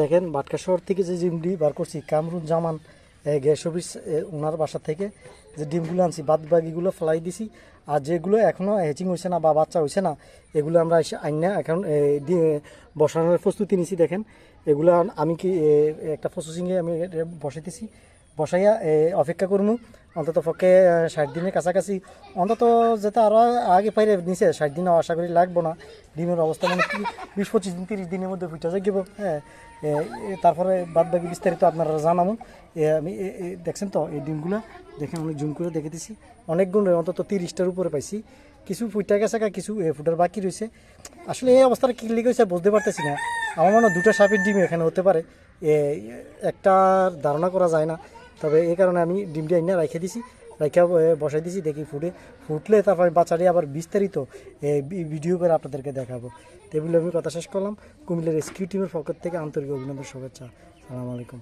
দেখেন বাটকা শহর থেকে যে ডিমটি বার করছি কামরুন জামান গ্যাস অফিস ওনার বাসা থেকে যে ডিমগুলো আনছি বাদ বাকিগুলো ফেলাই দিছি। আর যেগুলো এখনও হ্যাচিং হয়েছে না বা বাচ্চা হয়েছে না এগুলো আমরা আইনা এখন বসানোর প্রস্তুতি নিছি। দেখেন এগুলো আমি কি একটা প্রসেসিংয়ে আমি বসাইতেছি, বসাইয়া অপেক্ষা করবো অন্তত পক্ষে 60 দিনের কাছাকাছি, অন্তত যেটা আরও আগে পাইরে নিচে 60 দিনও আশা করি লাগবো না। ডিমের অবস্থা মানে 20-25 দিন 30 দিনের মধ্যে ফুটে যাইব। হ্যাঁ, তারপরে বাদ বাকি বিস্তারিত আপনারা জানাবো। আমি দেখছেন তো এই ডিমগুলো দেখেন অনেক জুম করে দেখে দিছি, অনেক গুণ অন্তত 30টার উপরে পাইছি। কিছু ফুটা গেছে কিছু ফুটার বাকি রয়েছে। আসলে এই অবস্থাটা কী লিখে হয়েছে বুঝতে পারতেছি না। আমার মনে হয় 2টা সাপের ডিম এখানে হতে পারে, একটা ধারণা করা যায় না। তবে এই কারণে আমি ডিমটা এনে রেখে দিছি, রেখে বসাই দিছি। দেখি ফুটলে তারপরে বাচ্চাটি আবার বিস্তারিত ভিডিও করে আপনাদেরকে দেখাবো। তো এগুলো আমি কথা শেষ করলাম। কুমিল্লার রেস্কিউ টিমের পক্ষ থেকে আন্তরিক অভিনন্দন, শুভেচ্ছা। আসসালামু আলাইকুম।